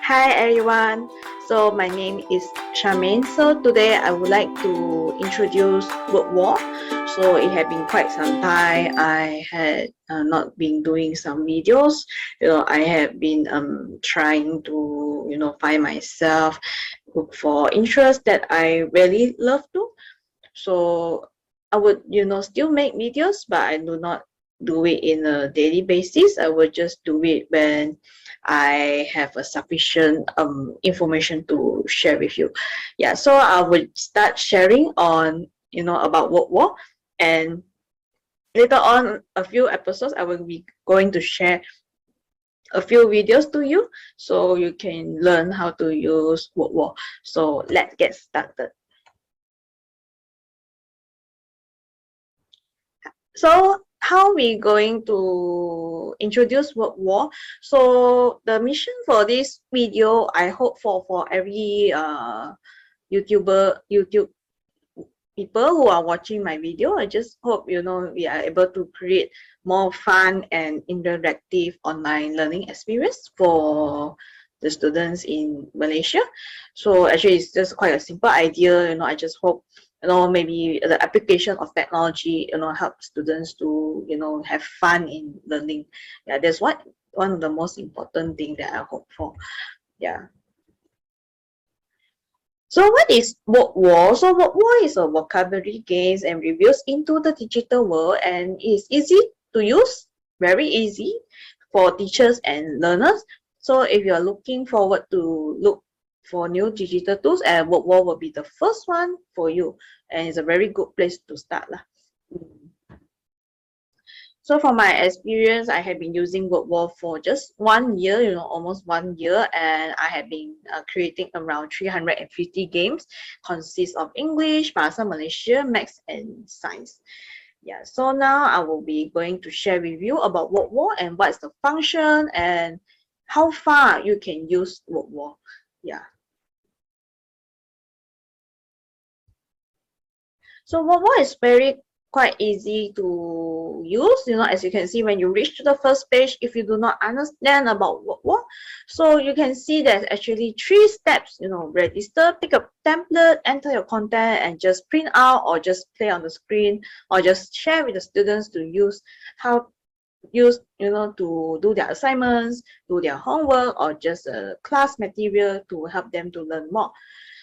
Hi everyone, so my name is Charmaine. So today I would like to introduce Wordwall. So it had been quite some time. I had not been doing some videos. I have been trying to find myself, look for interests that I really love to. So I would still make videos, but I do not do it in a daily basis. I would just do it when I have a sufficient information to share with you. Yeah, so I would start sharing on about World War, and later on a few episodes I will be going to share a few videos to you so you can learn how to use World War. So let's get started. So how we going to introduce Wordwall? So the mission for this video, I hope for every YouTube people who are watching my video, I just hope we are able to create more fun and interactive online learning experience for the students in Malaysia. So actually it's just quite a simple idea. I just hope maybe the application of technology help students to have fun in learning. Yeah, that's one of the most important thing that I hope for. Yeah. So what is Wordwall? So Wordwall is a vocabulary games and reviews into the digital world, and is easy to use, very easy for teachers and learners. So if you are looking forward to look for new digital tools, and Wordwall will be the first one for you, and it's a very good place to start lah. So from my experience, I have been using Wordwall for just 1 year, almost 1 year, and I have been creating around 350 games, consists of English, Bahasa Malaysia, Maths, and Science. Yeah, so now I will be going to share with you about Wordwall and what's the function and how far you can use Wordwall. Yeah. So Wordwall is quite easy to use. As you can see, when you reach to the first page, if you do not understand about Wordwall, so you can see there's actually 3 steps. Register, pick a template, enter your content, and just print out or just play on the screen or just share with the students to use to do their assignments, do their homework, or just class material to help them to learn more.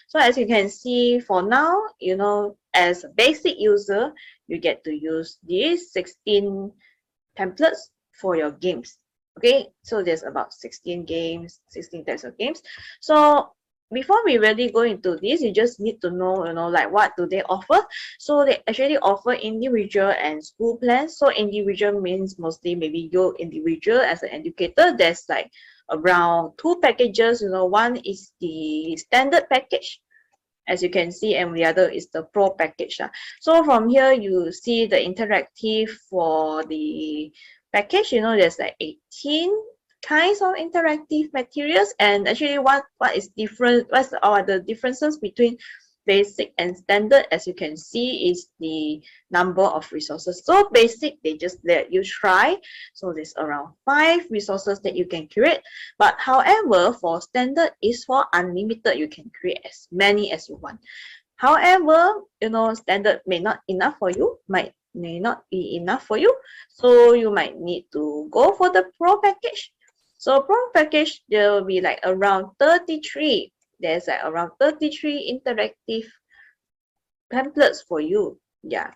So as you can see, for now, as a basic user, you get to use these 16 templates for your games. Okay, so there's about 16 games, 16 types of games. So before we really go into this, you just need to know, like what do they offer. So they actually offer individual and school plans. So individual means mostly maybe you individual as an educator. There's like around 2 packages. One is the standard package, as you can see, and the other is the pro package. So from here you see the interactive for the package. There's like 18 kinds of interactive materials, and actually what is different, what are the differences between basic and standard, as you can see, is the number of resources. So basic, they just let you try, so there's around 5 resources that you can create, but however for standard is for unlimited, you can create as many as you want. However, standard may not enough for you, may not be enough for you, so you might need to go for the pro package. So pro package, there will be like around 33. There's like around 33 interactive templates for you. Yeah.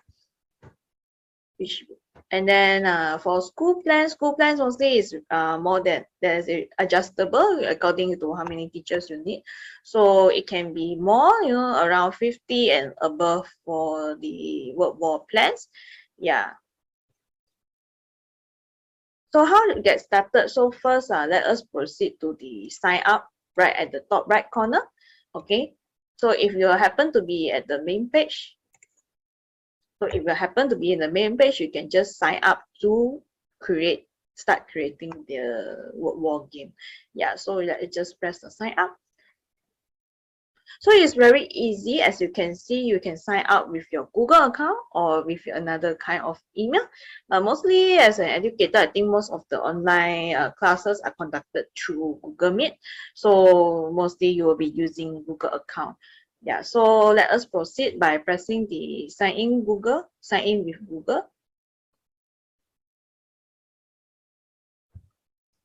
And then for school plans mostly is more than there's adjustable according to how many teachers you need. So it can be more, around 50 and above for the Wordwall plans. Yeah. So how to get started? So first, let us proceed to the sign up right at the top right corner. Okay. So if you happen to be at the main page, so if you happen to be in the main page, you can just sign up to start creating the Wordwall game. Yeah, so let's just press the sign up. So it's very easy. As you can see, you can sign up with your Google account or with another kind of email. Mostly as an educator, I think most of the online classes are conducted through Google Meet. So mostly you will be using Google account. Yeah, so let us proceed by pressing the sign in with Google.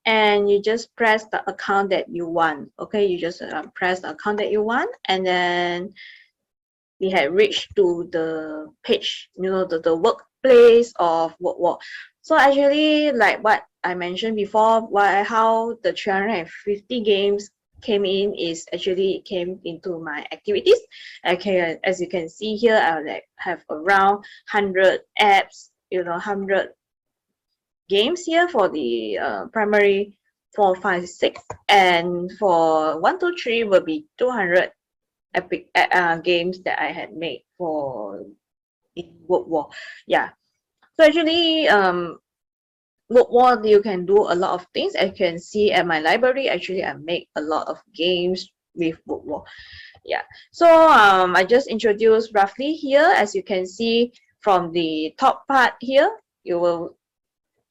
And you just press the account that you want. Okay, you just press the account that you want, and then we have reached to the page, the workplace of Wordwall. So actually, like what I mentioned before, how the 350 games came in is actually came into my activities. Okay, as you can see here, I like have around 100 apps, 100 games here for the primary 4, 5, 6, and for 1, 2, 3 will be 200 epic games that I had made for in Wordwall. Yeah. So actually, Wordwall, you can do a lot of things. I can see at my library. Actually, I make a lot of games with Wordwall. Yeah. So I just introduced roughly here. As you can see from the top part here, you will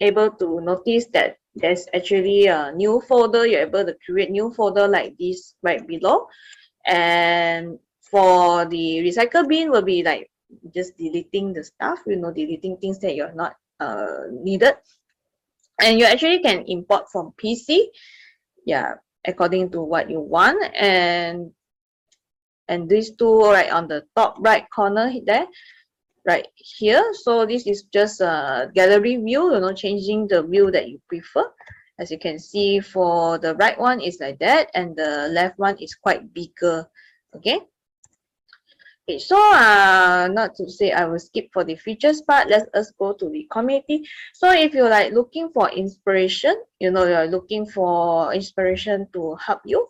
able to notice that there's actually a new folder. You're able to create new folder like this right below. And for the recycle bin will be like just deleting the stuff, deleting things that you're not needed. And you actually can import from PC, yeah, according to what you want. And these two right on the top right corner there, right here. So this is just a gallery view, changing the view that you prefer. As you can see, for the right one is like that, and the left one is quite bigger. Okay. Okay, so not to say I will skip for the features part. Let us go to the community. So if you're like looking for inspiration, you're looking for inspiration to help you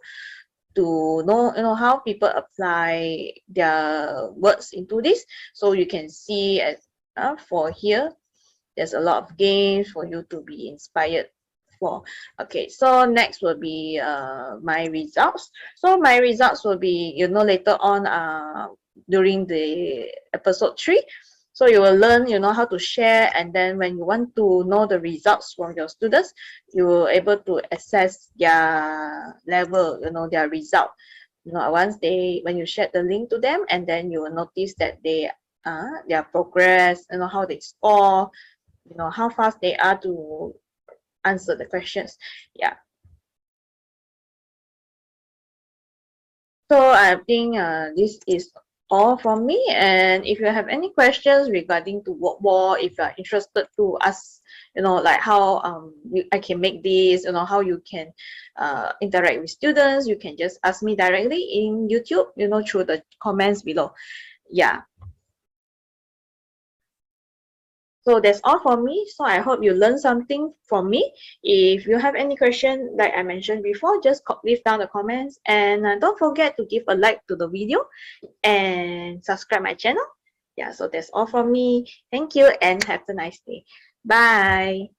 to know how people apply their words into this. So you can see as for here, there's a lot of games for you to be inspired for. Okay, so next will be my results. So my results will be later on during the episode 3. So you will learn how to share, and then when you want to know the results from your students, you will able to assess their level, their result. When you share the link to them, and then you will notice that their progress, how they score, how fast they are to answer the questions. Yeah. So I think this is all from me. And if you have any questions regarding to Wordwall, if you are interested to ask, like how I can make this, how you can interact with students, you can just ask me directly in YouTube, through the comments below. Yeah. So that's all for me. So I hope you learned something from me. If you have any question, like I mentioned before, just leave down the comments. And don't forget to give a like to the video and subscribe my channel. Yeah, so that's all from me. Thank you and have a nice day. Bye.